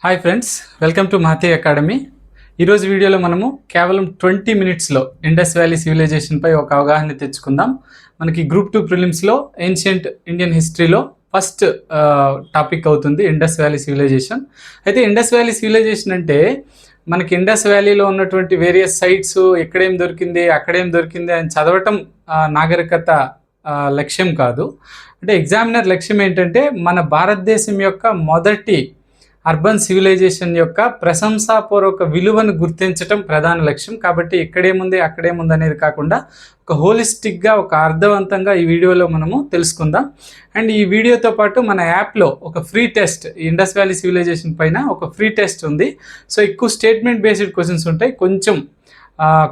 Hi friends, welcome to Mahathi Academy. ఈరోజు వీడియోలో మనము కేవలం 20 మినిట్స్లో ఇండస్ వ్యాలీ సివిలైజేషన్పై ఒక అవగాహన తెచ్చుకుందాం. మనకి గ్రూప్ 2 ప్రిలిమ్స్లో ఏన్షియంట్ ఇండియన్ హిస్టరీలో ఫస్ట్ టాపిక్ అవుతుంది ఇండస్ వ్యాలీ సివిలైజేషన్. అయితే ఇండస్ వ్యాలీ సివిలైజేషన్ అంటే మనకి ఇండస్ వ్యాలీలో ఉన్నటువంటి వేరియస్ సైట్స్ ఎక్కడేం దొరికింది అక్కడేం దొరికింది అని చదవటం నాగరికత లక్ష్యం కాదు. అంటే ఎగ్జామినర్ లక్ష్యం ఏంటంటే మన భారతదేశం యొక్క మొదటి అర్బన్ సివిలైజేషన్ యొక్క ప్రశంసాపూర్వక విలువను గుర్తించటం ప్రధాన లక్ష్యం. కాబట్టి ఇక్కడేముంది అక్కడేముంది అనేది కాకుండా ఒక హోలిస్టిక్గా ఒక అర్థవంతంగా ఈ వీడియోలో మనము తెలుసుకుందాం. అండ్ ఈ వీడియోతో పాటు మన యాప్లో ఒక free test, Indus valley Civilisation పైన ఒక ఫ్రీ టెస్ట్ ఉంది. సో ఎక్కువ స్టేట్మెంట్ బేస్డ్ క్వశ్చన్స్ ఉంటాయి. కొంచెం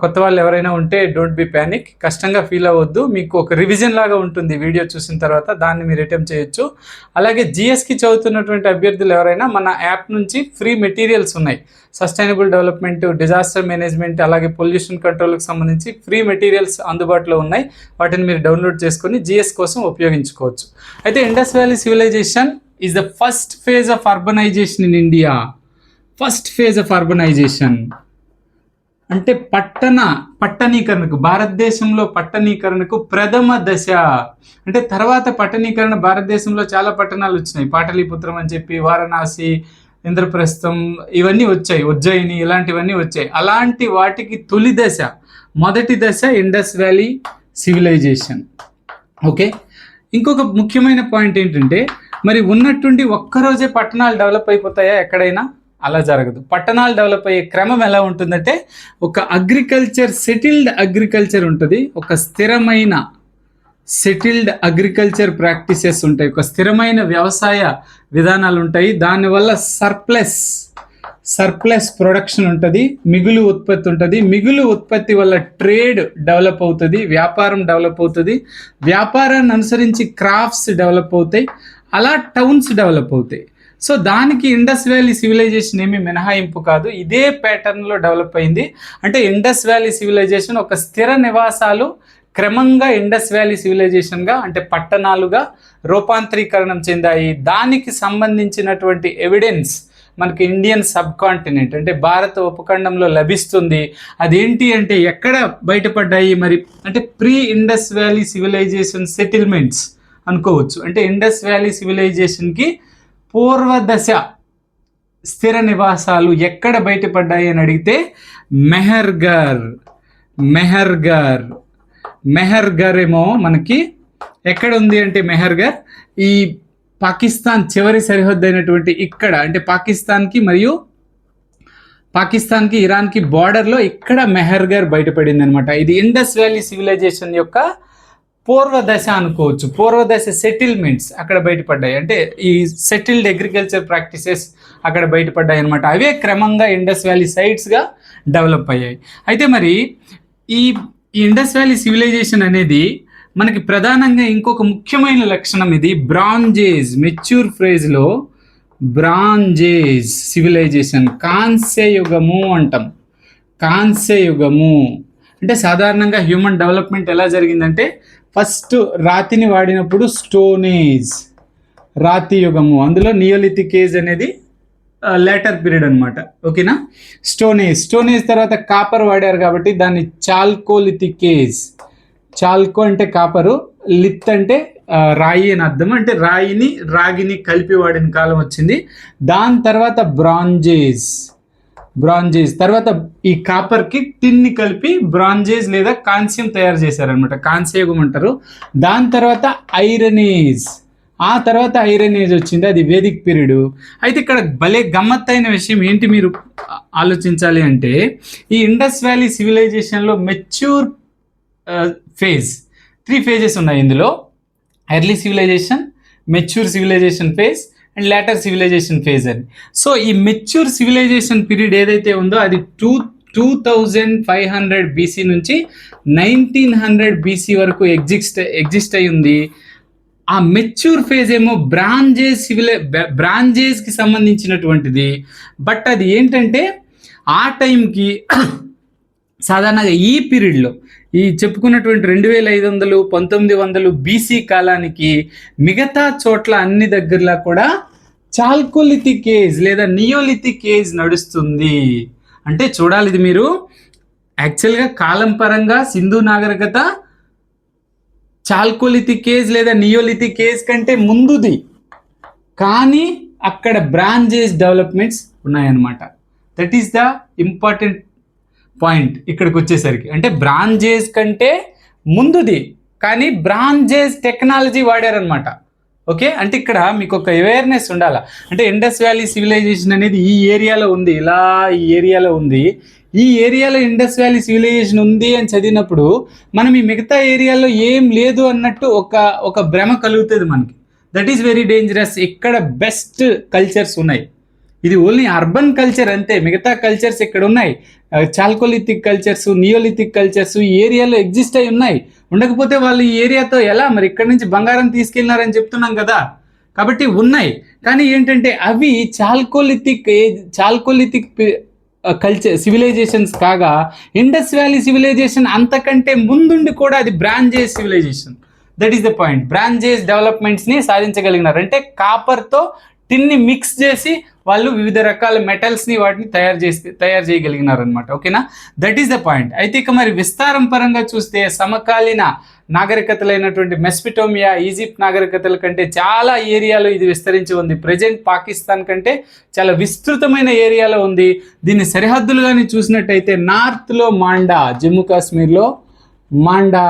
కొత్త వాళ్ళు ఎవరైనా ఉంటే డోంట్ బి ప్యానిక్, కష్టంగా ఫీల్ అవ్వద్దు. మీకు ఒక రివిజన్ లాగా ఉంటుంది వీడియో చూసిన తర్వాత, దాన్ని మీరు అటెంప్ట్ చేయొచ్చు. అలాగే జిఎస్కి చదువుతున్నటువంటి అభ్యర్థులు ఎవరైనా మన యాప్ నుంచి ఫ్రీ మెటీరియల్స్ ఉన్నాయి. సస్టైనబుల్ డెవలప్మెంట్, డిజాస్టర్ మేనేజ్మెంట్, అలాగే పొల్యూషన్ కంట్రోల్కి సంబంధించి ఫ్రీ మెటీరియల్స్ అందుబాటులో ఉన్నాయి. వాటిని మీరు డౌన్లోడ్ చేసుకొని జిఎస్ కోసం ఉపయోగించుకోవచ్చు. అయితే Indus valley Civilisation is the first phase of urbanisation in India. First phase of urbanisation అంటే పట్టణీకరణకు, భారతదేశంలో పట్టణీకరణకు ప్రథమ దశ. అంటే తర్వాత పట్టణీకరణ భారతదేశంలో చాలా పట్టణాలు వచ్చినాయి. పాటలీపుత్రం అని చెప్పి, వారణాసి, ఇంద్రప్రస్థం, ఇవన్నీ వచ్చాయి, ఉజ్జయిని, ఇలాంటివన్నీ వచ్చాయి. అలాంటి వాటికి తొలి దశ, మొదటి దశ ఇండస్ వ్యాలీ సివిలైజేషన్. ఓకే, ఇంకొక ముఖ్యమైన పాయింట్ ఏంటంటే, మరి ఉన్నట్టుండి ఒక్కరోజే పట్టణాలు డెవలప్ అయిపోతాయా? ఎక్కడైనా అలా జరగదు. పట్టణాలు డెవలప్ అయ్యే క్రమం ఎలా ఉంటుందంటే, ఒక సెటిల్డ్ అగ్రికల్చర్ ఉంటుంది, ఒక స్థిరమైన సెటిల్డ్ అగ్రికల్చర్ ప్రాక్టీసెస్ ఉంటాయి, ఒక స్థిరమైన వ్యవసాయ విధానాలు ఉంటాయి. దానివల్ల సర్ప్లస్ ప్రొడక్షన్ ఉంటుంది, మిగులు ఉత్పత్తి ఉంటుంది. మిగులు ఉత్పత్తి వల్ల ట్రేడ్ డెవలప్ అవుతుంది, వ్యాపారం డెవలప్ అవుతుంది. వ్యాపారాన్ని అనుసరించి క్రాఫ్ట్స్ డెవలప్ అవుతాయి, అలా టౌన్స్ డెవలప్ అవుతాయి. సో దానికి ఇండస్ వ్యాలీ సివిలైజేషన్ ఏమీ మినహాయింపు కాదు. ఇదే ప్యాటర్న్లో డెవలప్ అయింది. అంటే ఇండస్ వ్యాలీ సివిలైజేషన్ ఒక స్థిర నివాసాలు క్రమంగా ఇండస్ వ్యాలీ సివిలైజేషన్గా, అంటే పట్టణాలుగా రూపాంతరీకరణం చెందాయి. దానికి సంబంధించినటువంటి ఎవిడెన్స్ మనకి ఇండియన్ సబ్ కాంటినెంట్, అంటే భారత ఉపఖండంలో లభిస్తుంది. అదేంటి అంటే ఎక్కడ బయటపడ్డాయి మరి అంటే pre Indus valley Civilisation settlements అనుకోవచ్చు. అంటే ఇండస్ వ్యాలీ సివిలైజేషన్కి పూర్వదశ స్థిర నివాసాలు ఎక్కడ బయటపడ్డాయి అని అడిగితే మెహర్గర్ ఏమో మనకి ఎక్కడ ఉంది అంటే, మెహర్గర్ ఈ పాకిస్తాన్ చివరి సరిహద్దు అయినటువంటి ఇక్కడ, అంటే పాకిస్తాన్కి ఇరాన్కి బార్డర్లో ఇక్కడ మెహర్గర్ బయటపడింది అనమాట. ఇది ఇండస్ వ్యాలీ సివిలైజేషన్ యొక్క పూర్వదశ అనుకోవచ్చు. పూర్వదశ సెటిల్మెంట్స్ అక్కడ బయటపడ్డాయి, అంటే ఈ సెటిల్డ్ అగ్రికల్చర్ ప్రాక్టీసెస్ అక్కడ బయటపడ్డాయి అనమాట. అవే క్రమంగా ఇండస్ వ్యాలీ సైట్స్గా డెవలప్ అయ్యాయి. అయితే మరి ఈ ఇండస్ వ్యాలీ సివిలైజేషన్ అనేది మనకి ప్రధానంగా ఇంకొక ముఖ్యమైన లక్షణం, ఇది బ్రాంజేజ్, మెచ్యూర్ ఫ్రేజ్లో బ్రాంజేజ్ సివిలైజేషన్, కాంస్యయుగము అంటాం. కాంస్యయుగము అంటే సాధారణంగా హ్యూమన్ డెవలప్మెంట్ ఎలా జరిగిందంటే, ఫస్ట్ రాతిని వాడినప్పుడు స్టోనేజ్, రాతి యుగము, అందులో నియోలిథిక్ ఏజ్ అనేది లేటర్ పీరియడ్ అనమాట. ఓకేనా, స్టోనేజ్ తర్వాత కాపర్ వాడారు కాబట్టి దాన్ని చాల్కోలిథిక్ ఏజ్. చాల్కో అంటే కాపరు, లిత్ అంటే రాయి అని అర్థం, అంటే రాగిని కలిపి వాడిన కాలం వచ్చింది. దాని తర్వాత బ్రాంజేజ్, తర్వాత ఈ కాపర్కి టిన్ని కలిపి బ్రాంజేజ్ లేదా కాంస్యం తయారు చేశారనమాట, కాంస్యయుగం అంటారు. దాని తర్వాత ఐరనేజ్, ఆ తర్వాత ఐరన్ ఏజ్ వచ్చింది, అది వేదిక్ పీరియడ్. అయితే ఇక్కడ భలే గమ్మత్తైన విషయం ఏంటి మీరు ఆలోచించాలి అంటే, ఈ ఇండస్ వ్యాలీ సివిలైజేషన్లో మెచ్యూర్ ఫేజ్ 3 ఫేజెస్ ఉన్నాయి. ఇందులో early civilization, mature civilization phase and later civilization phase అని. సో ఈ మెచ్యూర్ సివిలైజేషన్ పీరియడ్ ఏదైతే ఉందో అది 2500 BC నుంచి 1900 BC వరకు ఎగ్జిస్ట్ అయి ఉంది. ఆ మెచ్యూర్ ఫేజ్ ఏమో బ్రాంజేజ్కి సంబంధించినటువంటిది. బట్ అది ఏంటంటే ఆ టైంకి సాధారణంగా ఈ పీరియడ్లో, ఈ చెప్పుకున్నటువంటి 2500 1900 BC కాలానికి మిగతా చోట్ల అన్ని దగ్గరలా కూడా చాల్కోలిథిక్ ఏజ్ లేదా నియోలిథిక్ ఏజ్ నడుస్తుంది. అంటే చూడాలి, ఇది మీరు యాక్చువల్గా కాలం పరంగా సింధు నాగరికత చాల్కోలిథిక్ ఏజ్ లేదా నియోలిథిక్ ఏజ్ కంటే ముందుది, కానీ అక్కడ బ్రాంజేజ్ డెవలప్మెంట్స్ ఉన్నాయన్నమాట. That is the important point ఇక్కడికి వచ్చేసరికి. అంటే బ్రాంజేజ్ కంటే ముందుది, కానీ బ్రాంజేజ్ టెక్నాలజీ వాడారనమాట. ఓకే, అంటే ఇక్కడ మీకు ఒక అవేర్నెస్ ఉండాలి. అంటే ఇండస్ వ్యాలీ సివిలైజేషన్ అనేది ఈ ఏరియాలో ఉంది, ఇలా ఈ ఏరియాలో ఉంది, ఈ ఏరియాలో ఇండస్ వ్యాలీ సివిలైజేషన్ ఉంది అని చదివినప్పుడు మనం ఈ మిగతా ఏరియాలో ఏం లేదు అన్నట్టు ఒక భ్రమ కలుగుతుంది మనకి. That is very dangerous. ఇక్కడ బెస్ట్ కల్చర్స్ ఉన్నాయి, ఇది ఓన్లీ అర్బన్ కల్చర్ అంతే, మిగతా కల్చర్స్ ఇక్కడ ఉన్నాయి. చాల్కోలిథిక్ కల్చర్స్, నియోలిథిక్ కల్చర్స్ ఈ ఏరియాలో ఎగ్జిస్ట్ అయి ఉన్నాయి. ఉండకపోతే వాళ్ళు ఈ ఏరియాతో ఎలా మరి ఇక్కడ నుంచి బంగారం తీసుకెళ్ళినారని చెప్తున్నాం కదా. కాబట్టి ఉన్నాయి, కానీ ఏంటంటే అవి చాల్కోలిథిక్ కల్చర్ సివిలైజేషన్స్ కాగా ఇండస్ వ్యాలీ సివిలైజేషన్ అంతకంటే ముందుండి కూడా అది bronze age civilization. That is the point. Bronze age డెవలప్మెంట్స్ని సాధించగలిగినారు. అంటే కాపర్తో టిన్ని మిక్స్ చేసి వాళ్ళు వివిధ రకాల మెటల్స్ని వాటిని తయారు చేయగలిగినారు అనమాట. ఓకేనా, దట్ ఈస్ ద పాయింట్. అయితే ఇక మరి విస్తారం పరంగా చూస్తే సమకాలీన నాగరికతలైనటువంటి మెస్పిటోమియా, ఈజిప్ట్ నాగరికతల కంటే చాలా ఏరియాలో ఇది విస్తరించి ఉంది. ప్రజెంట్ పాకిస్తాన్ కంటే చాలా విస్తృతమైన ఏరియాలో ఉంది. దీని సరిహద్దులు కానీ చూసినట్టయితే నార్త్లో మాండా, జమ్మూ కాశ్మీర్లో మాండా,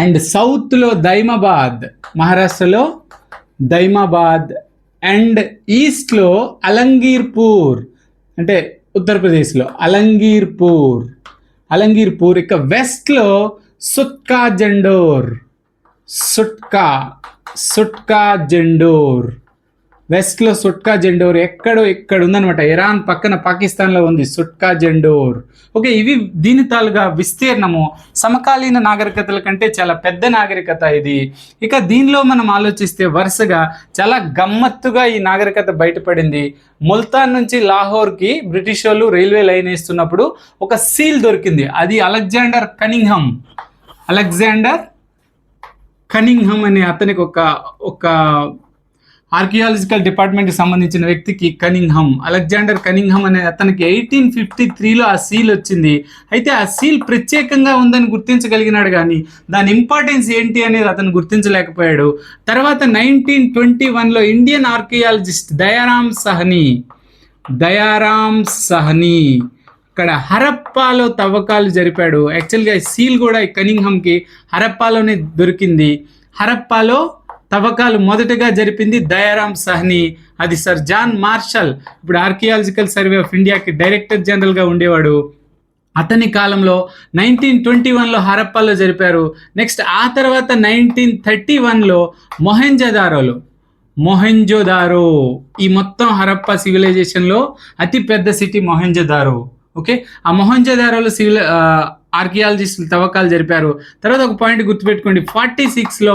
అండ్ సౌత్లో దైమాబాద్, మహారాష్ట్రలో దైమాబాద్, అండ్ ఈస్ట్లో అలంగీర్పూర్, అంటే ఉత్తరప్రదేశ్లో అలంగీర్పూర్. ఇక వెస్ట్లో సుట్కా జెండోర్, వెస్ట్లో సుట్కా జెండోర్ ఇక్కడ ఉందనమాట. ఇరాన్ పక్కన పాకిస్తాన్లో ఉంది సుట్కా జెండోర్. ఓకే, ఇవి దీని తాలుగా విస్తీర్ణము సమకాలీన నాగరికతల కంటే చాలా పెద్ద నాగరికత ఇది. ఇక దీనిలో మనం ఆలోచిస్తే వరుసగా చాలా గమ్మత్తుగా ఈ నాగరికత బయటపడింది. ముల్తాన్ నుంచి లాహోర్కి బ్రిటిష్ వాళ్ళు రైల్వే లైన్ వేస్తున్నప్పుడు ఒక సీల్ దొరికింది. అది అలెగ్జాండర్ కనింగ్హమ్ అనే అతనికి ఒక ఆర్కియాలజికల్ డిపార్ట్మెంట్కి సంబంధించిన వ్యక్తికి అలెగ్జాండర్ కనింగ్హమ్ అనే అతనికి 1853లో ఆ సీల్ వచ్చింది. అయితే ఆ సీల్ ప్రత్యేకంగా ఉందని గుర్తించగలిగినాడు, కానీ దాని ఇంపార్టెన్స్ ఏంటి అనేది అతను గుర్తించలేకపోయాడు. తర్వాత 1921లో ఇండియన్ ఆర్కియాలజిస్ట్ దయారామ్ సహనీ ఇక్కడ హరప్పాలో తవ్వకాలు జరిపాడు. యాక్చువల్గా సీల్ కూడా కనింగ్హమ్కి హరప్పాలోనే దొరికింది. హరప్పాలో తవ్వకాలు మొదటగా జరిపింది దయారామ్ సహనీ. అది సర్ జాన్ మార్షల్, ఇప్పుడు ఆర్కియాలజికల్ సర్వే ఆఫ్ ఇండియాకి డైరెక్టర్ జనరల్గా ఉండేవాడు. అతని కాలంలో 1921లో హరప్పాలో జరిపారు. నెక్స్ట్ ఆ తర్వాత 1931లో మొహెంజోదారో, ఈ మొత్తం హరప్పా సివిలైజేషన్లో అతి పెద్ద సిటీ మొహెంజోదారో. ఓకే, ఆ మొహెంజోదారోలో ఆర్కియాలజిస్టులు తవ్వకాలు జరిపారు. తర్వాత ఒక పాయింట్ గుర్తుపెట్టుకోండి, 46లో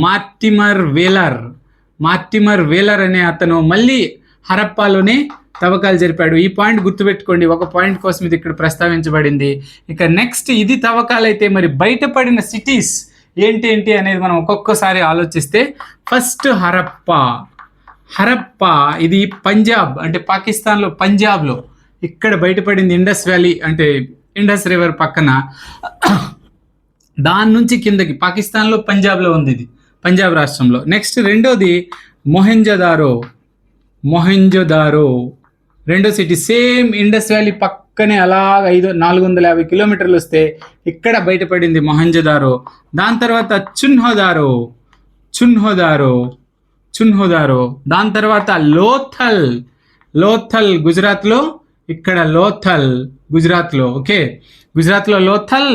మార్టిమర్ వేలర్ అనే అతను మళ్ళీ హరప్పాలోనే తవ్వకాలు జరిపాడు. ఈ పాయింట్ గుర్తుపెట్టుకోండి, ఒక పాయింట్ కోసం ఇది ఇక్కడ ప్రస్తావించబడింది. ఇక నెక్స్ట్ ఇది తవ్వకాలు అయితే మరి బయటపడిన సిటీస్ ఏంటి అనేది మనం ఒక్కొక్కసారి ఆలోచిస్తే, ఫస్ట్ హరప్పా ఇది పంజాబ్, అంటే పాకిస్తాన్లో పంజాబ్లో ఇక్కడ బయటపడింది. ఇండస్ వ్యాలీ అంటే ఇండస్ రివర్ పక్కన, దాని నుంచి కిందకి పాకిస్తాన్లో పంజాబ్లో ఉంది, ఇది పంజాబ్ రాష్ట్రంలో. నెక్స్ట్ రెండోది మొహెంజోదారో రెండో సిటీ, సేమ్ ఇండస్ వ్యాలీ పక్కనే అలా 450 కిలోమీటర్లు వస్తే ఇక్కడ బయటపడింది మొహెంజోదారో. దాని తర్వాత చున్హోదారో, దాని తర్వాత లోథల్ గుజరాత్లో, ఇక్కడ గుజరాత్లో. ఓకే, గుజరాత్లో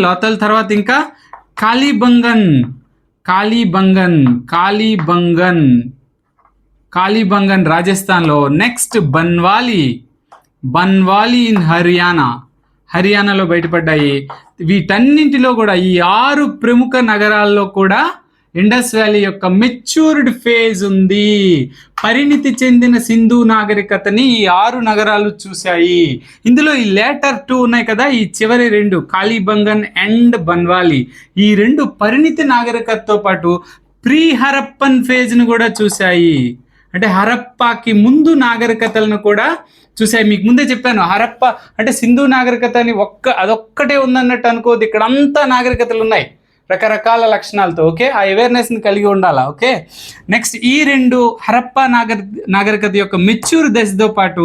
లోథల్ తర్వాత ఇంకా కాళీబంగన్ రాజస్థాన్లో. నెక్స్ట్ బన్వాలి ఇన్ హర్యానాలో బయటపడ్డాయి. వీటన్నింటిలో కూడా ఈ 6 ప్రముఖ నగరాల్లో కూడా ఇండస్ వ్యాలీ యొక్క మెచ్యూర్డ్ ఫేజ్ ఉంది. పరిణితి చెందిన సింధు నాగరికతని ఈ 6 నగరాలు చూశాయి. ఇందులో ఈ లేటర్ 2 ఉన్నాయి కదా, ఈ చివరి 2 కాళీబంగన్ అండ్ బన్వాలి, ఈ 2 పరిణితి నాగరికతతో పాటు ప్రీ హరప్పన్ ఫేజ్ను కూడా చూశాయి. అంటే హరప్పాకి ముందు నాగరికతలను కూడా చూసాయి. మీకు ముందే చెప్పాను, హరప్ప అంటే సింధు నాగరికత అని అదొక్కటే ఉందన్నట్టు అనుకోవద్దు. ఇక్కడ అంతా నాగరికతలు ఉన్నాయి రకరకాల లక్షణాలతో. ఓకే, ఆ అవేర్నెస్ని కలిగి ఉండాలా. ఓకే, నెక్స్ట్ ఈ రెండు హరప్పా నాగరికత యొక్క మెచ్యూర్ దశతో పాటు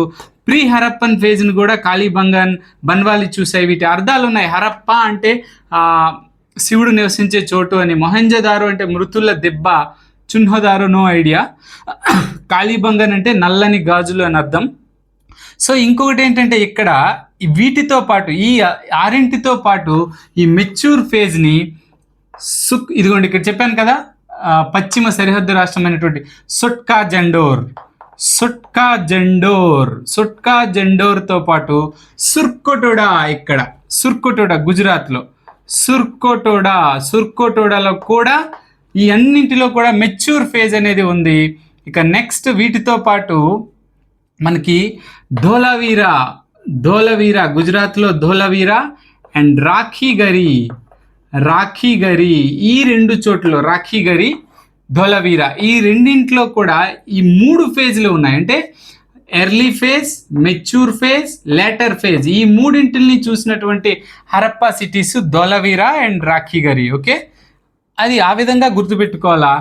ప్రీ హరప్పన్ ఫేజ్ను కూడా కాళీబంగన్, బన్వాలి చూసాయి. వీటి అర్థాలు ఉన్నాయి. హరప్ప అంటే శివుడు నివసించే చోటు అని, మొహంజదారో అంటే మృతుల దెబ్బ, చున్హదారో నో ఐడియా, కాళీబంగన్ అంటే నల్లని గాజులు అని అర్థం. సో ఇంకొకటి ఏంటంటే ఇక్కడ వీటితో పాటు ఈ ఆరింటితో పాటు ఈ మెచ్యూర్ ఫేజ్ని ఇదిగోండి ఇక్కడ చెప్పాను కదా, పశ్చిమ సరిహద్దు రాష్ట్రమైనటువంటి సుట్కా జండోర్తో పాటు సుర్కోటోడా, ఇక్కడ సుర్కోటోడా గుజరాత్లో సుర్కోటోడాలో కూడా ఈ అన్నింటిలో కూడా మెచ్యూర్ ఫేజ్ అనేది ఉంది. ఇక నెక్స్ట్ వీటితో పాటు మనకి ధోలవీరా గుజరాత్లో ధోలవీరా అండ్ రాఖీగరి ఈ రెండు చోట్ల రాఖీగరి, ధోలవీరా ఈ రెండింటిలో కూడా ఈ 3 ఫేజ్లు ఉన్నాయి. అంటే early phase, mature phase, later phase, ఈ మూడింటిని చూసినటువంటి Harappa cities Dholavira and Rakhigarhi. Okay, అది ఆ విధంగా గుర్తుపెట్టుకోవాలా.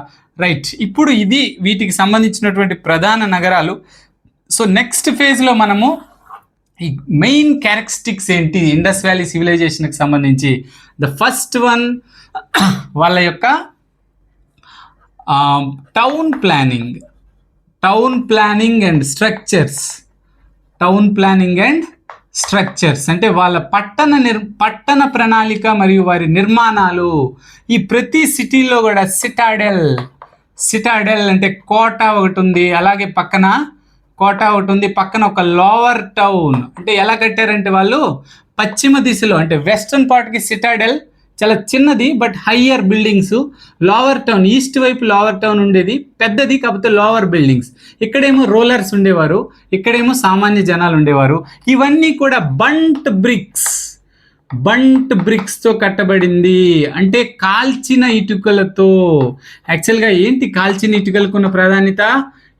రైట్, ఇప్పుడు ఇది వీటికి సంబంధించినటువంటి ప్రధాన నగరాలు. సో నెక్స్ట్ ఫేజ్లో మనము ఈ మెయిన్ క్యారెక్టరిస్టిక్స్ ఏంటి ఇండస్ వ్యాలీ సివిలైజేషన్కి సంబంధించి. ద ఫస్ట్ వన్ వాళ్ళ యొక్క టౌన్ ప్లానింగ్ అండ్ స్ట్రక్చర్స్ అంటే వాళ్ళ పట్టణ ప్రణాళిక మరియు వారి నిర్మాణాలు. ఈ ప్రతి సిటీలో కూడా సిటాడెల్ అంటే కోట ఒకటి ఉంది, అలాగే పక్కన ఒక లోవర్ టౌన్. అంటే ఎలా కట్టారంటే వాళ్ళు పశ్చిమ దిశలో అంటే వెస్టర్న్ పార్ట్కి సిటాడెల్ చాలా చిన్నది but higher buildings, lower town east వైపు లోవర్ టౌన్ ఉండేది, పెద్దది కాకపోతే లోవర్ బిల్డింగ్స్. ఇక్కడేమో రోలర్స్ ఉండేవారు, ఇక్కడేమో సామాన్య జనాలు ఉండేవారు. ఇవన్నీ కూడా బంట్ బ్రిక్స్తో కట్టబడింది, అంటే కాల్చిన ఇటుకలతో. యాక్చువల్గా ఏంటి కాల్చిన ఇటుకలకు ఉన్న ప్రాధాన్యత?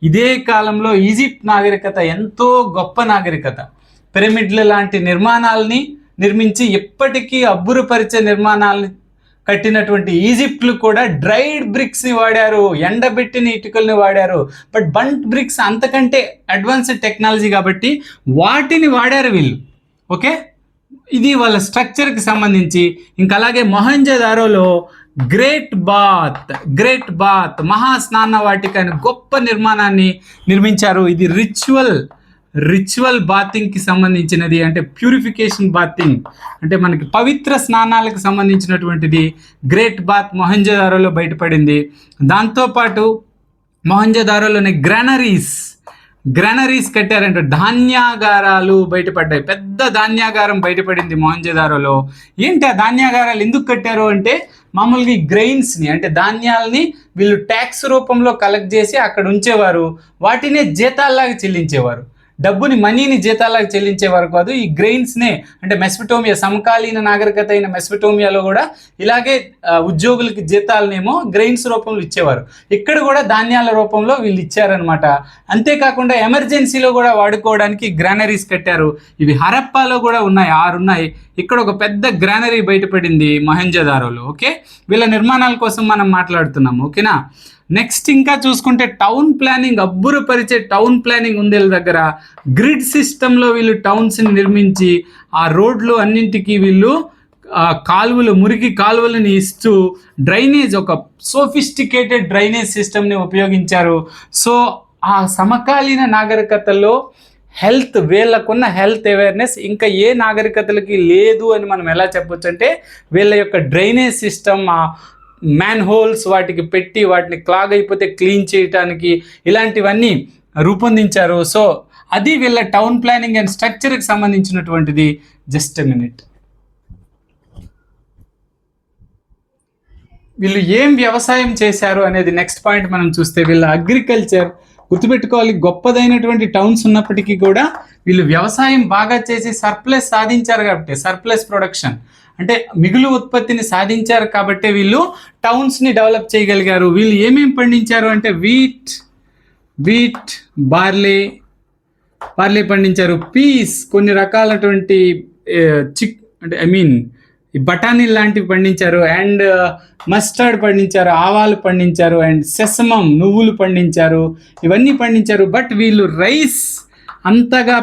ఇదే కాలంలో ఈజిప్ట్ నాగరికత ఎంతో గొప్ప నాగరికత. పిరమిడ్ల లాంటి నిర్మాణాలని నిర్మించి ఎప్పటికీ అబ్బురపరిచే నిర్మాణాలను కట్టినటువంటి ఈజిప్ట్లు కూడా డ్రైడ్ బ్రిక్స్ని వాడారు, ఎండబెట్టిన ఇటుకల్ని వాడారు. బట్ బంట్ బ్రిక్స్ అంతకంటే అడ్వాన్స్డ్ టెక్నాలజీ కాబట్టి వాటిని వాడారు వీళ్ళు. ఓకే, ఇది వాళ్ళ స్ట్రక్చర్కి సంబంధించి. ఇంకా అలాగే మొహంజదారోలో గ్రేట్ బాత్ మహాస్నాన వాటిక అనే గొప్ప నిర్మాణాన్ని నిర్మించారు. ఇది రిచువల్ బాతింగ్కి సంబంధించినది, అంటే ప్యూరిఫికేషన్ బాతింగ్ అంటే మనకి పవిత్ర స్నానాలకు సంబంధించినటువంటిది. గ్రేట్ బాత్ మొహంజదారోలో బయటపడింది. దాంతోపాటు మొహంజదారోలోని గ్రానరీస్ కట్టారంటే ధాన్యాగారాలు బయటపడ్డాయి. పెద్ద ధాన్యాగారం బయటపడింది మొహంజదారోలో. ఏంటి ఆ ధాన్యాగారాలు ఎందుకు కట్టారు అంటే మామూలుగా ఈ గ్రెయిన్స్ని అంటే ధాన్యాలని వీళ్ళు ట్యాక్స్ రూపంలో కలెక్ట్ చేసి అక్కడ ఉంచేవారు, వాటినే జీతాల్లాగా చెల్లించేవారు. డబ్బుని మనీని జీతాలకు చెల్లించేవారు కాదు. ఈ గ్రెయిన్స్నే అంటే మెసపటోమియా సమకాలీన నాగరికత అయిన మెసపటోమియాలో కూడా ఇలాగే ఉద్యోగులకి జీతాలనేమో గ్రెయిన్స్ రూపంలో ఇచ్చేవారు. ఇక్కడ కూడా ధాన్యాల రూపంలో వీళ్ళు ఇచ్చారనమాట. అంతేకాకుండా ఎమర్జెన్సీలో కూడా వాడుకోవడానికి గ్రానరీస్ కట్టారు. ఇవి హరప్పాలో కూడా ఉన్నాయి, 6 ఉన్నాయి. ఇక్కడ ఒక పెద్ద గ్రానరీ బయటపడింది మొహంజదారోలో. ఓకే, వీళ్ళ నిర్మాణాల కోసం మనం మాట్లాడుతున్నాము. ఓకేనా, నెక్స్ట్ ఇంకా చూసుకుంటే టౌన్ ప్లానింగ్, అబ్బురపరిచే టౌన్ ప్లానింగ్ ఉంది వీళ్ళ దగ్గర. గ్రిడ్ సిస్టంలో వీళ్ళు టౌన్స్ని నిర్మించి ఆ రోడ్లు అన్నింటికి వీళ్ళు మురికి కాలువలను ఇస్తూ డ్రైనేజ్, ఒక సోఫిస్టికేటెడ్ డ్రైనేజ్ సిస్టమ్ని ఉపయోగించారు. సో ఆ సమకాలీన నాగరికతల్లో వీళ్ళకున్న హెల్త్ అవేర్నెస్ ఇంకా ఏ నాగరికతలకి లేదు అని మనం ఎలా చెప్పొచ్చు అంటే వీళ్ళ యొక్క డ్రైనేజ్ సిస్టమ్, మ్యాన్ హోల్స్ వాటికి పెట్టి వాటిని క్లాగ్ అయిపోతే క్లీన్ చేయడానికి ఇలాంటివన్నీ రూపొందించారు. సో అది వీళ్ళ టౌన్ ప్లానింగ్ అండ్ స్ట్రక్చర్కి సంబంధించినటువంటిది. Just a minute. వీళ్ళు ఏం వ్యవసాయం చేశారు అనేది నెక్స్ట్ పాయింట్ మనం చూస్తే వీళ్ళ అగ్రికల్చర్ గుర్తుపెట్టుకోవాలి. గొప్పదైనటువంటి టౌన్స్ ఉన్నప్పటికీ కూడా వీళ్ళు వ్యవసాయం బాగా చేసి సర్ప్లస్ సాధించారు కాబట్టి సర్ప్లస్ ప్రొడక్షన్ అంటే మిగులు ఉత్పత్తిని సాధించారు కాబట్టి వీళ్ళు టౌన్స్ని డెవలప్ చేయగలిగారు. వీళ్ళు ఏమేమి పండించారు అంటే వీట్ బార్లీ పండించారు, పీస్ కొన్ని రకాలటువంటి అంటే ఈ బఠానీ లాంటివి పండించారు, అండ్ మస్టర్డ్ పండించారు, ఆవాలు పండించారు, అండ్ సెసమం నువ్వులు పండించారు, ఇవన్నీ పండించారు. బట్ వీళ్ళు రైస్ని అంతగా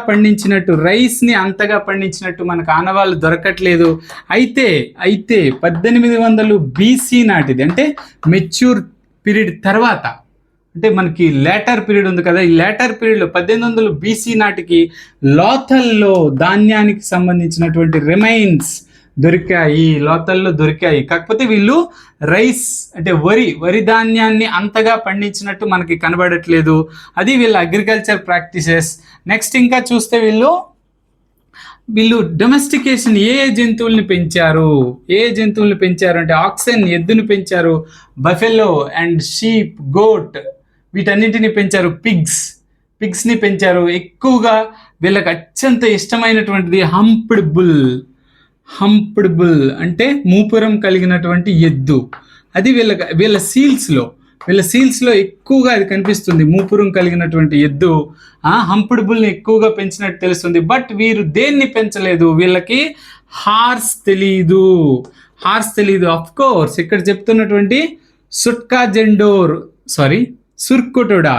పండించినట్టు మనకు ఆనవాళ్ళు దొరకట్లేదు. అయితే 1800 BC నాటిది, అంటే మెచ్యూర్ పీరియడ్ తర్వాత, అంటే మనకి లేటర్ పీరియడ్ ఉంది కదా, ఈ లేటర్ పీరియడ్లో 1800 BC నాటికి లోథల్లో ధాన్యానికి సంబంధించినటువంటి రిమైన్స్ దొరికాయి. కాకపోతే వీళ్ళు రైస్ అంటే వరి ధాన్యాన్ని అంతగా పండించినట్టు మనకి కనబడట్లేదు. అది వీళ్ళ అగ్రికల్చర్ ప్రాక్టీసెస్. నెక్స్ట్ ఇంకా చూస్తే వీళ్ళు డొమెస్టికేషన్ ఏ జంతువుల్ని పెంచారు అంటే ఆక్సెన్ ఎద్దును పెంచారు, బఫెలో అండ్ షీప్, గోట్ వీటన్నింటిని పెంచారు, పిగ్స్ని పెంచారు. ఎక్కువగా వీళ్ళకి అత్యంత ఇష్టమైనటువంటిది హంప్డ్ బుల్ అంటే మూపురం కలిగినటువంటి ఎద్దు. అది వీళ్ళ సీల్స్లో ఎక్కువగా అది కనిపిస్తుంది, మూపురం కలిగినటువంటి ఎద్దు. హంప్డ్ బుల్ని ఎక్కువగా పెంచినట్టు తెలుస్తుంది. బట్ వీరు దేన్ని పెంచలేదు, వీళ్ళకి హార్స్ తెలీదు. ఆఫ్ కోర్స్ ఇక్కడ చెప్తున్నటువంటి సుర్కోటోడా,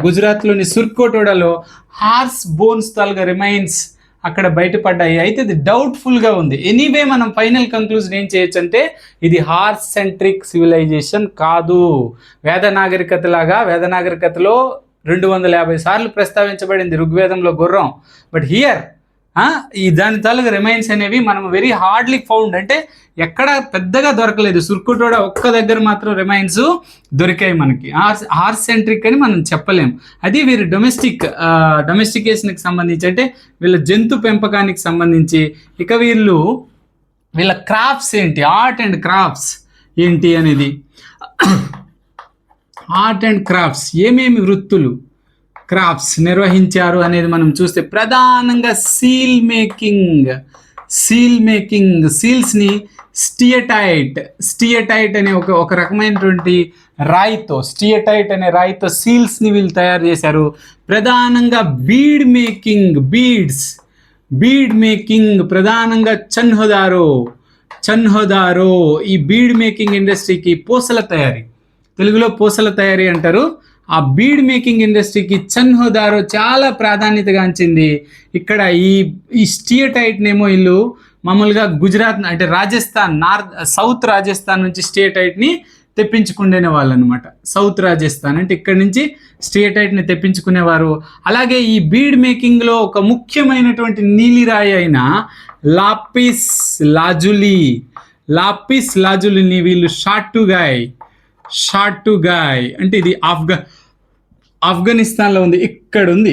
గుజరాత్లోని సుర్కోటోడాలో హార్స్ బోన్స్ తాలూగా రిమైన్స్ అక్కడ బయటపడ్డాయి. అయితే ఇది డౌట్ఫుల్గా ఉంది. ఎనీవే మనం ఫైనల్ కంక్లూజన్ ఏం చేయొచ్చు అంటే ఇది హార్స్ సెంట్రిక్ సివిలైజేషన్ కాదు. వేద నాగరికతలో 250 సార్లు ప్రస్తావించబడింది ఋగ్వేదంలో గుర్రం. బట్ హియర్ ఈ దాని తాలూకా రిమైన్స్ అనేవి మనం వెరీ హార్డ్లీ ఫౌండ్, అంటే ఎక్కడ పెద్దగా దొరకలేదు. సుర్కోటోడా ఒక్క దగ్గర మాత్రం రిమైన్స్ దొరికాయి మనకి. హార్స్ సెంట్రిక్ అని మనం చెప్పలేం. అది వీరి డొమెస్టికేషన్కి సంబంధించి, అంటే వీళ్ళ జంతు పెంపకానికి సంబంధించి. ఇక వీళ్ళ క్రాఫ్ట్స్ ఏంటి, ఆర్ట్ అండ్ క్రాఫ్ట్స్ ఏంటి అనేది. ఆర్ట్ అండ్ క్రాఫ్ట్స్ ఏమేమి వృత్తులు క్రాఫ్ట్స్ నిర్వహించారు అనేది మనం చూస్తే ప్రధానంగా సీల్ మేకింగ్, సీల్స్ని స్టియటైట్ అనే ఒక రకమైనటువంటి రాయితో సీల్స్ని వీళ్ళు తయారు చేశారు. ప్రధానంగా బీడ్ మేకింగ్ ప్రధానంగా చన్హోదారో ఈ బీడ్ మేకింగ్ ఇండస్ట్రీకి తెలుగులో పూసల తయారీ అంటారు. ఆ బీడ్ మేకింగ్ ఇండస్ట్రీకి చన్హోదారో చాలా ప్రాధాన్యతగాంచింది. ఇక్కడ ఈ స్టియటైట్నేమో వీళ్ళు మామూలుగా గుజరాత్ అంటే రాజస్థాన్ సౌత్ రాజస్థాన్ నుంచి స్టియటైట్ని తెప్పించుకునే వాళ్ళు అనమాట. సౌత్ రాజస్థాన్ అంటే ఇక్కడ నుంచి స్టియటైట్ని తెప్పించుకునేవారు. అలాగే ఈ బీడ్ మేకింగ్లో ఒక ముఖ్యమైనటువంటి నీలిరాయి అయిన లాపిస్ లాజులీని వీళ్ళు షాటుగాయ్ అంటే ఇది ఆఫ్ఘనిస్తాన్లో ఉంది, ఇక్కడ ఉంది.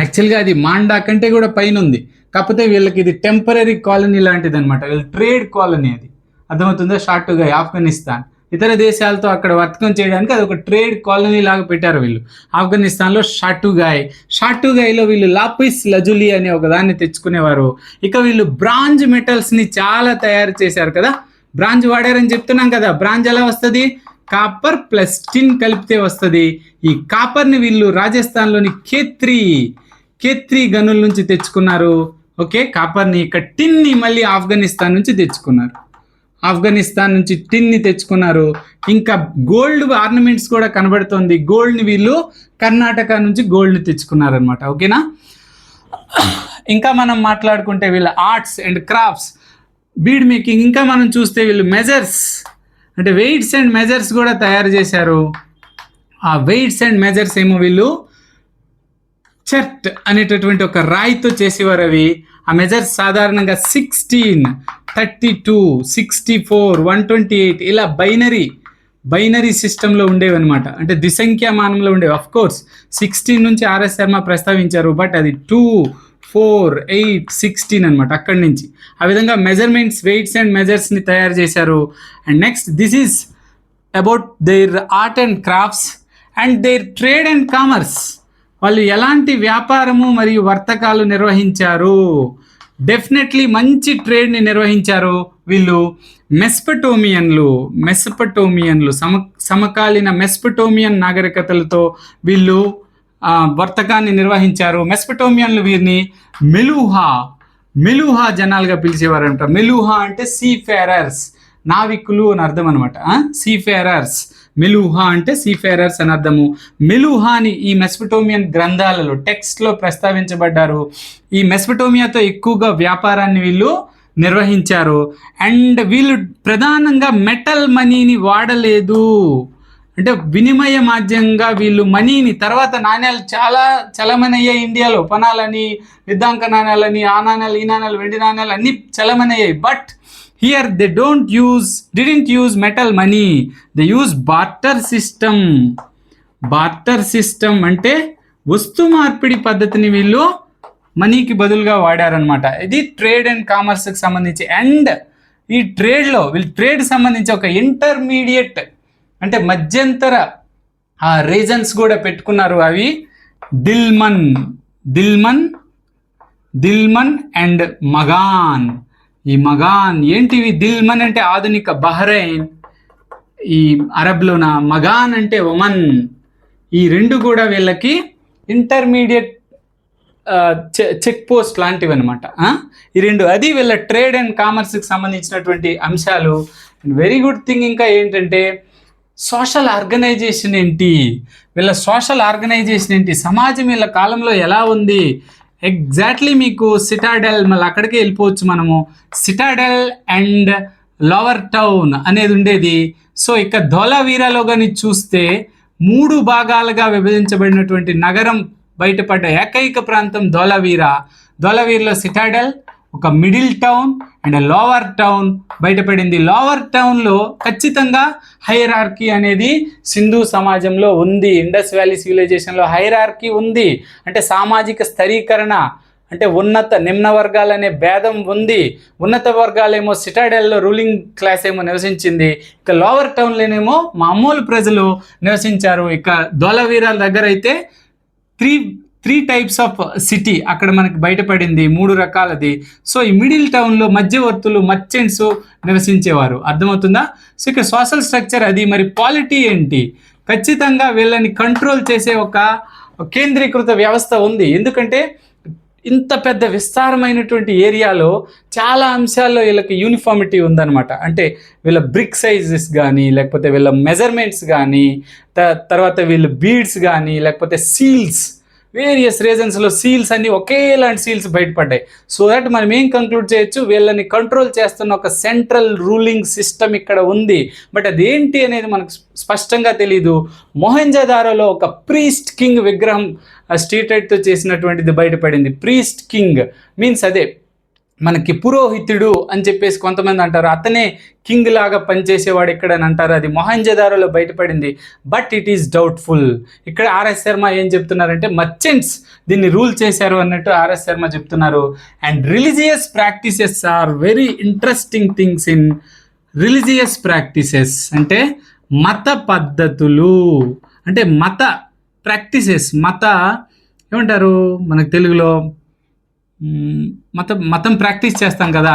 యాక్చువల్గా అది మాండా కంటే కూడా పైన ఉంది. కాకపోతే వీళ్ళకి ఇది టెంపరీ కాలనీ లాంటిది అనమాట, వీళ్ళ ట్రేడ్ కాలనీ. అది అర్థమవుతుందా? షాటుగాయ్ ఆఫ్ఘనిస్తాన్ ఇతర దేశాలతో అక్కడ వర్తకం చేయడానికి అది ఒక ట్రేడ్ కాలనీ లాగా పెట్టారు వీళ్ళు ఆఫ్ఘనిస్తాన్లో. షాటుగాయ్లో వీళ్ళు లాపిస్ లజులి అనే ఒక దాన్ని తెచ్చుకునేవారు. ఇక వీళ్ళు బ్రాంజ్ మెటల్స్ని చాలా తయారు చేశారు కదా, బ్రాంజ్ వాడారని చెప్తున్నాం కదా. బ్రాంజ్ ఎలా వస్తుంది? కాపర్ ప్లస్ టిన్ కలిపితే వస్తుంది. ఈ కాపర్ని వీళ్ళు రాజస్థాన్లోని ఖేత్రి గనుల నుంచి తెచ్చుకున్నారు. ఓకే, కాపర్ని. ఇక టిన్ని మళ్ళీ ఆఫ్ఘనిస్తాన్ నుంచి తెచ్చుకున్నారు. ఇంకా గోల్డ్ ఆర్నమెంట్స్ కూడా కనబడుతుంది. గోల్డ్ని వీళ్ళు కర్ణాటక నుంచి గోల్డ్ని తెచ్చుకున్నారనమాట. ఓకేనా? ఇంకా మనం మాట్లాడుకుంటే వీళ్ళ arts and crafts, bead making. ఇంకా మనం చూస్తే వీళ్ళు మెజర్స్ అంటే వెయిట్స్ అండ్ మెజర్స్ కూడా తయారు చేశారు. ఆ వెయిట్స్ అండ్ మెజర్స్ ఏమో వీళ్ళు చర్ట్ అనేటటువంటి ఒక రాయితో చేసేవారు. ఆ మెజర్స్ సాధారణంగా 16, 32, 64, 128 ఇలా బైనరీ సిస్టంలో ఉండేవి అనమాట. అంటే ద్విసంఖ్యామానంలో ఉండేవి. అఫ్ కోర్స్ 16 నుంచి ఆర్ఎస్ శర్మ ప్రస్తావించారు, బట్ అది 2, 4, 8, 16 అనమాట. అక్కడి నుంచి ఆ విధంగా మెజర్మెంట్స్, వెయిట్స్ అండ్ మెజర్స్ని తయారు చేశారు. And next this is about their art and crafts and there trade and commerce. వాళ్ళు ఎలాంటి వ్యాపారము మరియు వర్తకాలు నిర్వహించారు? డెఫినెట్లీ మంచి ట్రేడ్ని నిర్వహించారు వీళ్ళు. మెస్పటోమియన్లు సమకాలీన మెస్పటోమియన్ నాగరికతలతో వీళ్ళు వర్తకాన్ని నిర్వహించారు. మెస్పటోమియన్లు వీరిని మెలూహా జనాలుగా పిలిచేవారంట. మెలూహా అంటే సీఫేరర్స్, నావికులు అని అర్థం అనమాట. సీఫేరర్స్, మెలూహా అంటే సీఫేరర్స్ అని అర్థము. మెలూహాని ఈ మెస్పటోమియన్ గ్రంథాలలో టెక్స్ట్లో ప్రస్తావించబడ్డారు. ఈ మెస్పటోమియాతో ఎక్కువగా వ్యాపారాన్ని వీళ్ళు నిర్వహించారు. అండ్ వీళ్ళు ప్రధానంగా మెటల్ మనీని వాడలేదు. అంటే వినిమయ మాధ్యంగా వీళ్ళు మనీని, తర్వాత నాణ్యాలు చాలా చలమని అయ్యాయి ఇండియాలో. పనాలని, విద్యాంక నాణ్యాలని, ఆ నాణ్యాలు, ఈ నాణ్యాలు, వెండి నాణ్యాలు అన్నీ చలమని అయ్యాయి. But here they didn't use metal money, they use barter system అంటే వస్తు మార్పిడి పద్ధతిని వీళ్ళు మనీకి బదులుగా వాడారనమాట. ఇది ట్రేడ్ అండ్ కామర్స్కి సంబంధించి. అండ్ ఈ ట్రేడ్లో వీళ్ళు ట్రేడ్ సంబంధించి ఒక ఇంటర్మీడియట్ అంటే మధ్యంతర రీజన్స్ కూడా పెట్టుకున్నారు. అవి దిల్మన్ అండ్ మగాన్. ఈ మగాన్ ఏంటివి? దిల్మన్ అంటే ఆధునిక బహ్రెయిన్ ఈ అరబ్లోన, మగాన్ అంటే ఒమన్. ఈ రెండు కూడా వీళ్ళకి ఇంటర్మీడియట్ చెక్ పోస్ట్ లాంటివి అనమాట. ఈ రెండు, అది వీళ్ళ ట్రేడ్ అండ్ కామర్స్కి సంబంధించినటువంటి అంశాలు. వెరీ గుడ్ థింగ్ ఇంకా ఏంటంటే సోషల్ ఆర్గనైజేషన్ ఏంటి, వీళ్ళ సోషల్ ఆర్గనైజేషన్ ఏంటి, సమాజం వీళ్ళ కాలంలో ఎలా ఉంది. ఎగ్జాక్ట్లీ మీకు సిటాడెల్, మళ్ళీ అక్కడికే వెళ్ళిపోవచ్చు మనము. సిటాడెల్ అండ్ లోవర్ టౌన్ అనేది ఉండేది. సో ఇక ధోలావీరాలో కానీ చూస్తే 3 భాగాలుగా విభజించబడినటువంటి నగరం బయటపడ్డ ఏకైక ప్రాంతం ధోలావీర్లో సిటాడెల్, ఒక middle town and lower town బయటపడింది. లోవర్ టౌన్లో ఖచ్చితంగా హైరార్కీ అనేది సింధు సమాజంలో ఉంది. ఇండస్ వ్యాలీ సివిలైజేషన్లో హైరార్కీ ఉంది. అంటే సామాజిక స్థరీకరణ, అంటే ఉన్నత నిమ్న వర్గాలనే భేదం ఉంది. ఉన్నత వర్గాలేమో సిటాడెల్లో రూలింగ్ క్లాస్ ఏమో నివసించింది, ఇక లోవర్ టౌన్లోనేమో మామూలు ప్రజలు నివసించారు. ఇక ధోలావీరాల దగ్గర అయితే త్రీ టైప్స్ ఆఫ్ సిటీ అక్కడ మనకి బయటపడింది, 3 రకాలది. సో ఈ మిడిల్ టౌన్లో మధ్యవర్తులు, మర్చెంట్స్ నివసించేవారు. అర్థమవుతుందా? సో ఇక సోషల్ స్ట్రక్చర్ అది. మరి పాలిటీ ఏంటి? ఖచ్చితంగా వీళ్ళని కంట్రోల్ చేసే ఒక కేంద్రీకృత వ్యవస్థ ఉంది. ఎందుకంటే ఇంత పెద్ద విస్తారమైనటువంటి ఏరియాలో చాలా అంశాల్లో వీళ్ళకి యూనిఫార్మిటీ ఉందన్నమాట. అంటే వీళ్ళ బ్రిక్ సైజెస్ కానీ, లేకపోతే వీళ్ళ మెజర్మెంట్స్ కానీ, తర్వాత వీళ్ళ బీడ్స్ కానీ, లేకపోతే సీల్స్, వేరియస్ రీజన్స్లో సీల్స్ అన్నీ ఒకేలాంటి సీల్స్ బయటపడ్డాయి. సో దట్ మనం ఏం కంక్లూడ్ చేయొచ్చు, వీళ్ళని కంట్రోల్ చేస్తున్న ఒక సెంట్రల్ రూలింగ్ సిస్టమ్ ఇక్కడ ఉంది. బట్ అదేంటి అనేది మనకు స్పష్టంగా తెలీదు. మొహెంజోదారోలో ఒక ప్రీస్ట్ కింగ్ విగ్రహం స్ట్రీటైట్తో చేసినటువంటిది బయటపడింది. ప్రీస్ట్ కింగ్ మీన్స్ అదే మనకి పురోహితుడు అని చెప్పేసి కొంతమంది అంటారు, అతనే కింగ్ లాగా పనిచేసేవాడు ఇక్కడ అని అంటారు. అది మొహంజోదారోలో బయటపడింది. But it is doubtful. ఇక్కడ ఆర్ఎస్ శర్మ ఏం చెప్తున్నారంటే మర్చెంట్స్ దీన్ని రూల్ చేశారు అన్నట్టు ఆర్ఎస్ శర్మ చెప్తున్నారు. And religious practices are very interesting things in religious practices. అంటే మత పద్ధతులు, అంటే మత ప్రాక్టీసెస్, ఏమంటారు మనకు తెలుగులో మతం ప్రాక్టీస్ చేస్తాం కదా,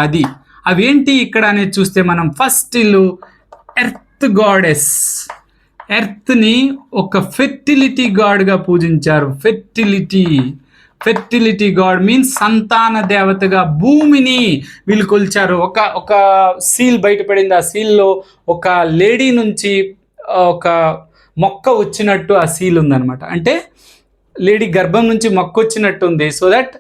అవేంటి ఇక్కడ అనేది చూస్తే మనం ఫస్ట్ ఇల్లు ఎర్త్ గాడెస్, ఎర్త్ని ఒక ఫెర్టిలిటీ గాడ్గా పూజించారు. ఫెర్టిలిటీ గాడ్ మీన్స్ సంతాన దేవతగా భూమిని వీళ్ళు కొలిచారు. ఒక సీల్ బయటపడింది. ఆ సీల్లో ఒక లేడీ నుంచి ఒక మొక్క వచ్చినట్టు ఆ సీల్ ఉందన్నమాట. అంటే లేడీ గర్భం నుంచి మొక్క వచ్చినట్టు ఉంది. సో దట్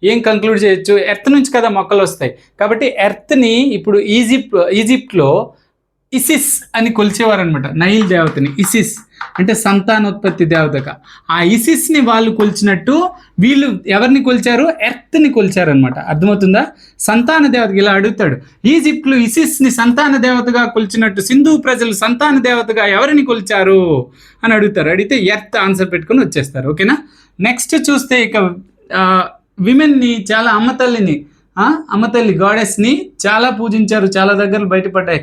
ఏం కంక్లూడ్ చేయొచ్చు, ఎర్త్ నుంచి కదా మొక్కలు వస్తాయి. కాబట్టి ఎర్త్ని ఇప్పుడు ఈజిప్ట్లో ఇసిస్ అని కొలిచేవారు అనమాట. నైల్ దేవతని ఇసిస్ అంటే సంతానోత్పత్తి దేవతగా. ఆ ఇసిస్ని వాళ్ళు కొలిచినట్టు వీళ్ళు ఎవరిని కొలిచారు? ఎర్త్ని కొలిచారు అనమాట. అర్థమవుతుందా? సంతాన దేవతగా. ఇలా అడుగుతాడు, ఈజిప్ట్లో ఇసిస్ని సంతాన దేవతగా కొలిచినట్టు సింధు ప్రజలు సంతాన దేవతగా ఎవరిని కొలిచారు అని అడుగుతారు. అడిగితే ఎర్త్ ఆన్సర్ పెట్టుకొని వచ్చేస్తారు. ఓకేనా? నెక్స్ట్ చూస్తే ఇక విమెన్ని, చాలా అమ్మతల్లి గాడెస్ని చాలా పూజించారు. చాలా దగ్గర బయటపడ్డాయి,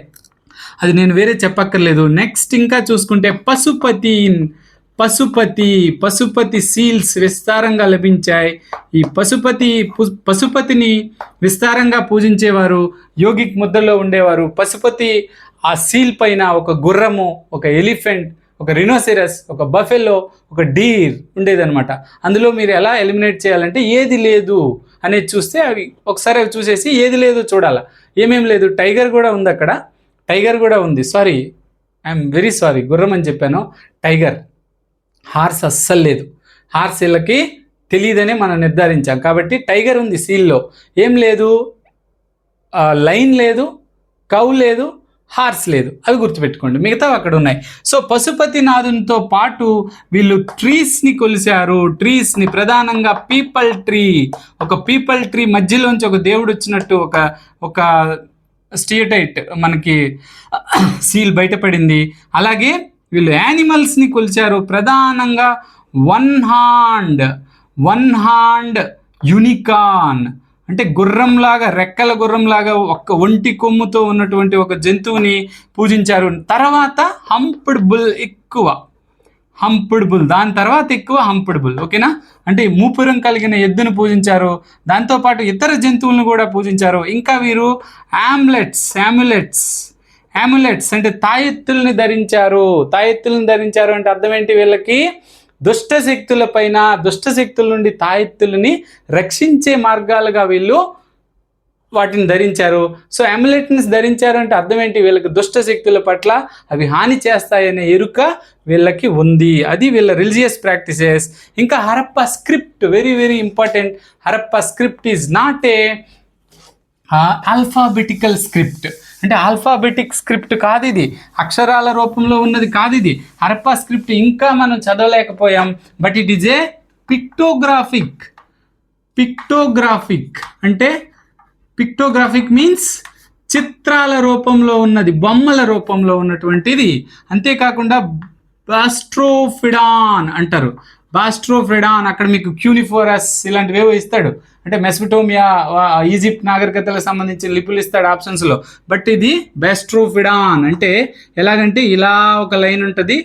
అది నేను వేరే చెప్పక్కర్లేదు. నెక్స్ట్ ఇంకా చూసుకుంటే పశుపతి సీల్స్ విస్తారంగా లభించాయి. ఈ పశుపతిని విస్తారంగా పూజించేవారు, యోగిక్ ముద్రలో ఉండేవారు. పశుపతి ఆ సీల్ పైన ఒక గుర్రము, ఒక ఎలిఫెంట్, ఒక రినోసెరస్, ఒక బఫెలో, ఒక డీర్ ఉండేదన్నమాట. అందులో మీరు ఎలా ఎలిమినేట్ చేయాలంటే ఏది లేదు అనేది చూస్తే అవి ఒకసారి అవి చూసేసి ఏది లేదు చూడాలి. ఏమేం లేదు, టైగర్ కూడా ఉంది అక్కడ, టైగర్ కూడా ఉంది. సారీ, ఐఎమ్ వెరీ సారీ, గుర్రం అని చెప్పాను, టైగర్. హార్స్ అస్సలు లేదు, హార్స్ వీళ్ళకి తెలియదనే మనం నిర్ధారించాం. కాబట్టి టైగర్ ఉంది సీల్లో. ఏం లేదు, లైన్ లేదు, కౌ లేదు, హార్స్ లేదు. అవి గుర్తుపెట్టుకోండి, మిగతావి అక్కడ ఉన్నాయి. సో పశుపతినాథునితో పాటు వీళ్ళు ట్రీస్ని కొలిశారు. ట్రీస్ని ప్రధానంగా పీపల్ ట్రీ, ఒక పీపల్ ట్రీ మధ్యలోంచి ఒక దేవుడు వచ్చినట్టు ఒక స్టియోటైట్ మనకి సీల్ బయటపడింది. అలాగే వీళ్ళు యానిమల్స్ని కొలిచారు. ప్రధానంగా వన్ హాండ్ యూనికార్న్ అంటే గుర్రంలాగా, రెక్కల గుర్రంలాగా ఒక్క ఒంటి కొమ్ముతో ఉన్నటువంటి ఒక జంతువుని పూజించారు. తర్వాత హంప్డ్ బుల్, దాని తర్వాత ఎక్కువ హంప్డ్ బుల్. ఓకేనా, అంటే మూపురం కలిగిన ఎద్దును పూజించారు. దాంతోపాటు ఇతర జంతువులను కూడా పూజించారు. ఇంకా వీరు యాములెట్స్ అంటే తాయెత్తుల్ని ధరించారు. అంటే అర్థం ఏంటి, వీళ్ళకి దుష్ట శక్తుల నుండి తాయెత్తులని రక్షించే మార్గాలుగా వీళ్ళు వాటిని ధరించారు. సో అమ్యులెట్ని ధరించారు అంటే అర్థం ఏంటి, వీళ్ళకి దుష్ట శక్తుల పట్ల అవి హాని చేస్తాయనే ఎరుక వీళ్ళకి ఉంది. అది వీళ్ళ రిలీజియస్ ప్రాక్టీసెస్. ఇంకా Harappa script, very very important. Harappa script is not a alphabetical script, అంటే ఆల్ఫాబెటిక్ స్క్రిప్ట్ కాదు ఇది, అక్షరాల రూపంలో ఉన్నది కాదు ఇది. హరప్పా స్క్రిప్ట్ ఇంకా మనం చదవలేకపోయాం. But it is a pictographic అంటే పిక్టోగ్రాఫిక్ మీన్స్ చిత్రాల రూపంలో ఉన్నది, బొమ్మల రూపంలో ఉన్నటువంటిది. అంతేకాకుండా బాస్ట్రోఫిడాన్ అంటారు. అక్కడ మీకు క్యూనిఫోరస్ ఇలాంటివేవో ఇస్తాడు, అంటే మెసోపోటేమియా, ఈజిప్ట్ నాగరికతలకు సంబంధించిన లిపులు ఇస్తాడు ఆప్షన్స్లో. బట్ ఇది బాస్ట్రోఫిడాన్ అంటే ఎలాగంటే ఇలా ఒక లైన్ ఉంటుంది,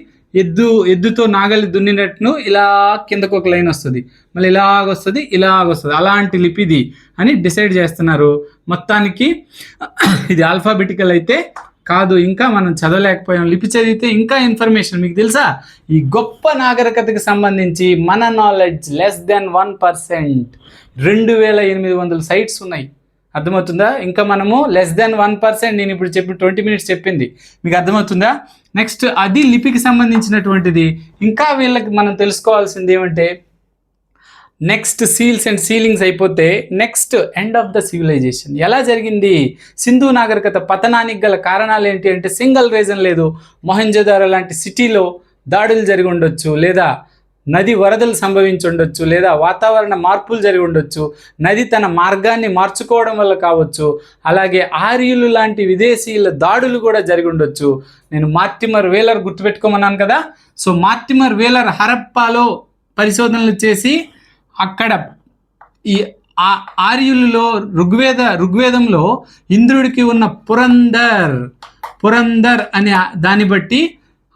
ఎద్దుతో నాగలి దున్నినట్టును ఇలా కిందకు ఒక లైన్ వస్తుంది, మళ్ళీ ఇలాగొస్తుంది, అలాంటి లిపిది అని డిసైడ్ చేస్తున్నారు. మొత్తానికి ఇది ఆల్ఫాబెటికల్ అయితే కాదు, ఇంకా మనం చదవలేకపోయాం. లిపి చదివితే ఇంకా ఇన్ఫర్మేషన్ మీకు తెలుసా, ఈ గొప్ప నాగరికతకు సంబంధించి మన నాలెడ్జ్ లెస్ దెన్ 1%. 2800 సైట్స్ ఉన్నాయి, అర్థమవుతుందా? ఇంకా మనము లెస్ దెన్ 1%, నేను ఇప్పుడు 20 minutes చెప్పింది మీకు అర్థమవుతుందా? నెక్స్ట్ అది లిపికి సంబంధించినటువంటిది. ఇంకా వీళ్ళకి మనం తెలుసుకోవాల్సింది ఏమంటే, నెక్స్ట్ సీల్స్ అండ్ సీలింగ్స్ అయిపోతే next end of the civilisation ఎలా జరిగింది, సింధు నాగరికత పతనానికి గల కారణాలు ఏంటి అంటే సింగిల్ రీజన్ లేదు. మొహంజోదారో లాంటి సిటీలో దాడులు జరిగి ఉండొచ్చు, లేదా నది వరదలు సంభవించి ఉండొచ్చు, లేదా వాతావరణ మార్పులు జరిగి ఉండొచ్చు, నది తన మార్గాన్ని మార్చుకోవడం వల్ల కావచ్చు, అలాగే ఆర్యులు లాంటి విదేశీయుల దాడులు కూడా జరిగి ఉండొచ్చు. నేను మార్టిమర్ వేలర్ గుర్తుపెట్టుకోమన్నాను కదా. సో మార్టిమర్ వేలర్ హరప్పాలో పరిశోధనలు చేసి అక్కడ ఈ ఆర్యులలో ఋగ్వేదంలో ఇంద్రుడికి ఉన్న పురందర్ అనే దాన్ని బట్టి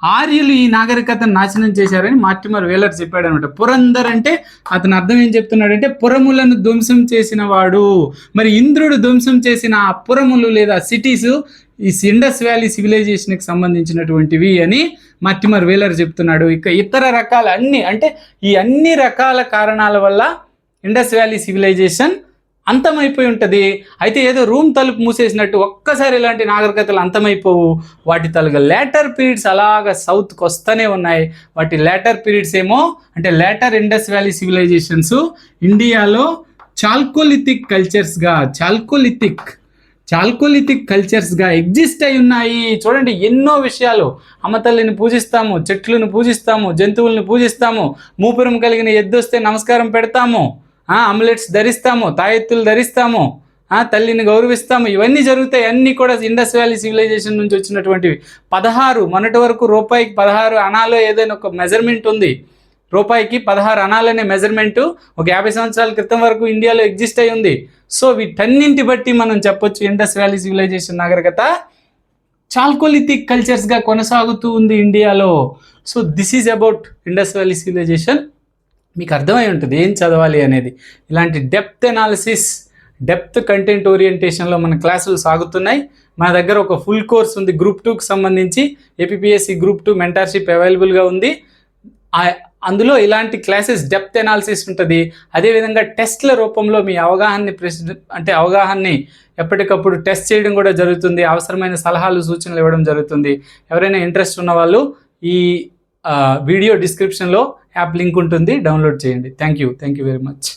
ఆర్యులు ఈ నాగరికతను నాశనం చేశారని మార్టిమర్ వేలర్ చెప్పాడు అనమాట. పురందర్ అంటే అతను అర్థం ఏం చెప్తున్నాడంటే పురములను ధ్వంసం చేసిన వాడు. మరి ఇంద్రుడు ధ్వంసం చేసిన ఆ పురములు లేదా సిటీస్ ఈ ఇండస్ వ్యాలీ సివిలైజేషన్కి సంబంధించినటువంటివి అని మార్టిమర్ వేలర్ చెప్తున్నాడు. ఇక ఇతర రకాల అన్ని రకాల కారణాల వల్ల ఇండస్ వ్యాలీ సివిలైజేషన్ అంతమైపోయి ఉంటుంది. అయితే ఏదో రూమ్ తలుపు మూసేసినట్టు ఒక్కసారి ఇలాంటి నాగరికతలు అంతమైపోవు. వాటి తలుగా లేటర్ పీరియడ్స్ అలాగా సౌత్కి వస్తూనే ఉన్నాయి. వాటి లేటర్ పీరియడ్స్ ఏమో అంటే లేటర్ ఇండస్ వ్యాలీ సివిలైజేషన్స్ ఇండియాలో చాల్కోలిథిక్ కల్చర్స్గా ఎగ్జిస్ట్ అయి ఉన్నాయి. చూడండి, ఎన్నో విషయాలు. అమ్మతల్లిని పూజిస్తాము, చెట్లను పూజిస్తాము, జంతువులను పూజిస్తాము, మూపురం కలిగిన ఎద్దు వస్తే నమస్కారం పెడతాము, అమ్యులెట్స్ ధరిస్తాము, తాయెత్తులు ధరిస్తాము, తల్లిని గౌరవిస్తాము. ఇవన్నీ జరుగుతాయి. అన్నీ కూడా ఇండస్ వ్యాలీ సివిలైజేషన్ నుంచి వచ్చినటువంటివి. 16 మొన్నటి వరకు రూపాయికి 16 అనాలో ఏదైనా ఒక మెజర్మెంట్ ఉంది. రూపాయికి 16 అనాలనే మెజర్మెంటు ఒక 50 సంవత్సరాల క్రితం వరకు ఇండియాలో ఎగ్జిస్ట్ అయి ఉంది. సో వీటన్నింటి బట్టి మనం చెప్పొచ్చు ఇండస్ వ్యాలీ సివిలైజేషన్ నాగరికత చాల్కోలిథిక్ కల్చర్స్గా కొనసాగుతూ ఉంది ఇండియాలో. So this is about Indus valley Civilisation. మీకు అర్థమై ఉంటుంది ఏం చదవాలి అనేది. ఇలాంటి డెప్త్ ఎనాలిసిస్, డెప్త్ కంటెంట్ ఓరియంటేషన్లో మన క్లాసులు సాగుతున్నాయి. మన దగ్గర ఒక ఫుల్ కోర్స్ ఉంది గ్రూప్ 2కి సంబంధించి. ఏపీఎస్సి గ్రూప్ 2 మెంటర్షిప్ అవైలబుల్గా ఉంది. అందులో ఇలాంటి క్లాసెస్ డెప్త్ ఎనాలిసిస్ ఉంటుంది. అదేవిధంగా టెస్ట్ల రూపంలో మీ అవగాహనని ఎప్పటికప్పుడు టెస్ట్ చేయడం కూడా జరుగుతుంది. అవసరమైన సలహాలు, సూచనలు ఇవ్వడం జరుగుతుంది. ఎవరైనా ఇంట్రెస్ట్ ఉన్న వాళ్ళు ఈ వీడియో డిస్క్రిప్షన్లో యాప్ లింక్ ఉంటుంది, డౌన్లోడ్ చేయండి. Thank you very much.